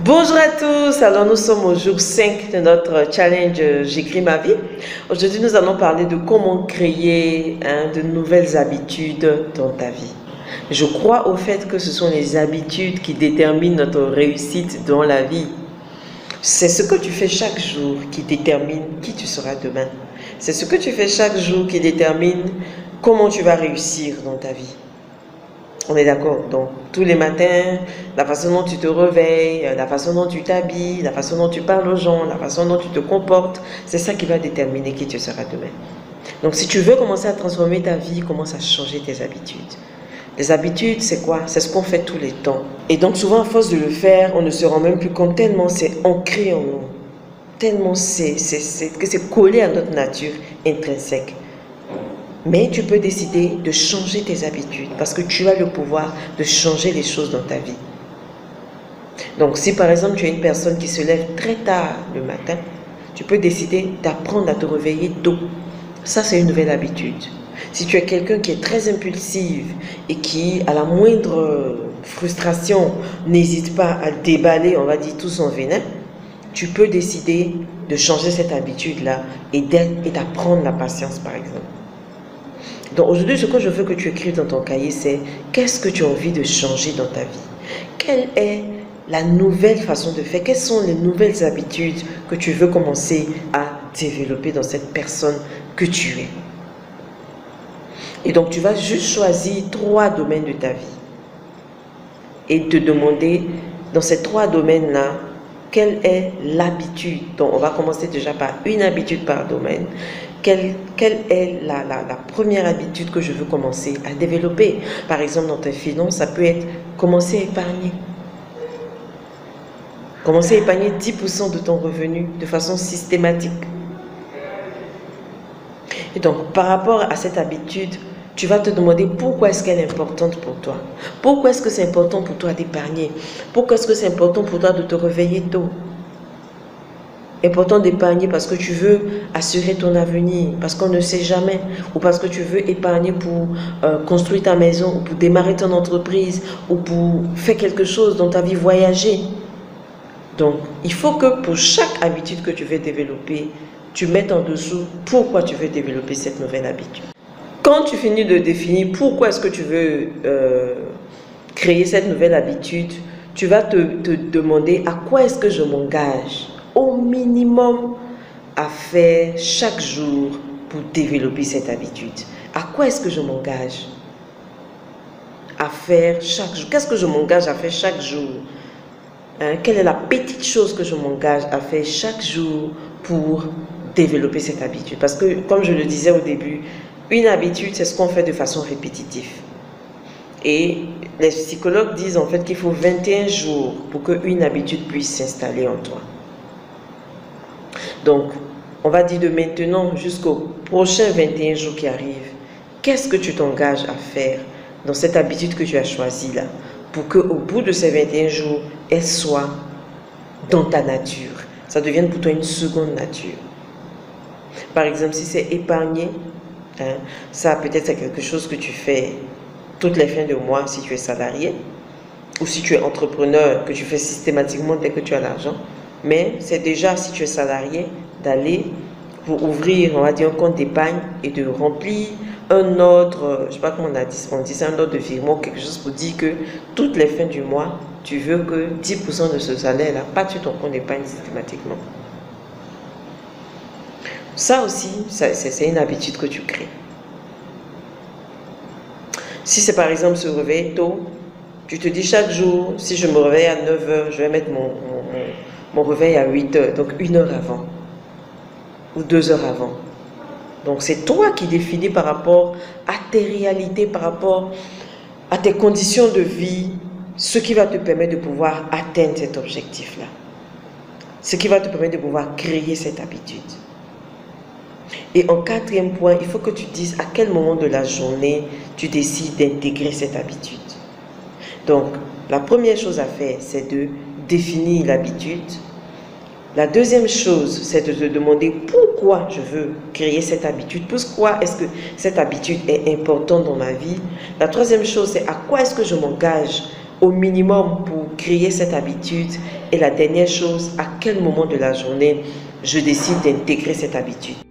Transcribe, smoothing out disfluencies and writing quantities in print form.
Bonjour à tous, alors nous sommes au jour 5 de notre challenge J'écris ma vie. Aujourd'hui nous allons parler de comment créer de nouvelles habitudes dans ta vie. Je crois au fait que ce sont les habitudes qui déterminent notre réussite dans la vie. C'est ce que tu fais chaque jour qui détermine qui tu seras demain. C'est ce que tu fais chaque jour qui détermine comment tu vas réussir dans ta vie. On est d'accord. Donc, tous les matins, la façon dont tu te réveilles, la façon dont tu t'habilles, la façon dont tu parles aux gens, la façon dont tu te comportes, c'est ça qui va déterminer qui tu seras demain. Donc, si tu veux commencer à transformer ta vie, commence à changer tes habitudes. Les habitudes, c'est quoi? C'est ce qu'on fait tous les temps. Et donc, souvent, à force de le faire, on ne se rend même plus compte tellement c'est ancré en nous. Tellement que c'est collé à notre nature intrinsèque. Mais tu peux décider de changer tes habitudes parce que tu as le pouvoir de changer les choses dans ta vie. Donc si par exemple tu es une personne qui se lève très tard le matin, tu peux décider d'apprendre à te réveiller tôt. Ça c'est une nouvelle habitude. Si tu es quelqu'un qui est très impulsive et qui à la moindre frustration n'hésite pas à déballer, on va dire, tout son venin, tu peux décider de changer cette habitude-là et d'apprendre la patience par exemple. Donc aujourd'hui, ce que je veux que tu écrives dans ton cahier, c'est qu'est-ce que tu as envie de changer dans ta vie? Quelle est la nouvelle façon de faire? Quelles sont les nouvelles habitudes que tu veux commencer à développer dans cette personne que tu es? Et donc, tu vas juste choisir 3 domaines de ta vie et te demander, dans ces 3 domaines-là, quelle est l'habitude? Donc, on va commencer déjà par une habitude par domaine. Quelle est la première habitude que je veux commencer à développer? Par exemple, dans tes finances, ça peut être commencer à épargner. Commencer à épargner 10% de ton revenu de façon systématique. Et donc, par rapport à cette habitude, tu vas te demander pourquoi est-ce qu'elle est importante pour toi. Pourquoi est-ce que c'est important pour toi d'épargner? Pourquoi est-ce que c'est important pour toi de te réveiller tôt? Important d'épargner parce que tu veux assurer ton avenir, parce qu'on ne sait jamais, ou parce que tu veux épargner pour construire ta maison, ou pour démarrer ton entreprise, ou pour faire quelque chose dans ta vie, voyager. Donc, il faut que pour chaque habitude que tu veux développer, tu mettes en dessous pourquoi tu veux développer cette nouvelle habitude. Quand tu finis de définir pourquoi est-ce que tu veux créer cette nouvelle habitude, tu vas te demander à quoi est-ce que je m'engage au minimum à faire chaque jour pour développer cette habitude. À quoi est-ce que je m'engage à faire chaque jour? Qu'est-ce que je m'engage à faire chaque jour? Quelle est la petite chose que je m'engage à faire chaque jour pour développer cette habitude? Parce que, comme je le disais au début, une habitude, c'est ce qu'on fait de façon répétitive. Et les psychologues disent en fait qu'il faut 21 jours pour qu'une habitude puisse s'installer en toi. Donc, on va dire de maintenant jusqu'au prochain 21 jours qui arrivent, qu'est-ce que tu t'engages à faire dans cette habitude que tu as choisie là, pour qu'au bout de ces 21 jours, elle soit dans ta nature. Ça devienne pour toi une seconde nature. Par exemple, si c'est épargner, ça peut-être c'est quelque chose que tu fais toutes les fins de mois si tu es salarié, ou si tu es entrepreneur, que tu fais systématiquement dès que tu as l'argent. Mais c'est déjà, si tu es salarié, d'aller pour ouvrir, on va dire, un compte d'épargne et de remplir un ordre, je ne sais pas comment on dit, c'est un ordre de virement, quelque chose pour dire que toutes les fins du mois, tu veux que 10% de ce salaire-là parte sur ton compte d'épargne systématiquement. Ça aussi, c'est une habitude que tu crées. Si c'est par exemple se réveiller tôt, tu te dis chaque jour, si je me réveille à 9 h, je vais mettre mon réveil à 8 h, donc 1 heure avant, ou 2 heures avant. Donc c'est toi qui définis par rapport à tes réalités, par rapport à tes conditions de vie, ce qui va te permettre de pouvoir atteindre cet objectif-là. Ce qui va te permettre de pouvoir créer cette habitude. Et en 4e point, il faut que tu dises à quel moment de la journée tu décides d'intégrer cette habitude. Donc, la première chose à faire, c'est de définir l'habitude. La deuxième chose, c'est de te demander pourquoi je veux créer cette habitude, pourquoi est-ce que cette habitude est importante dans ma vie. La troisième chose, c'est à quoi est-ce que je m'engage au minimum pour créer cette habitude? Et la dernière chose, à quel moment de la journée je décide d'intégrer cette habitude?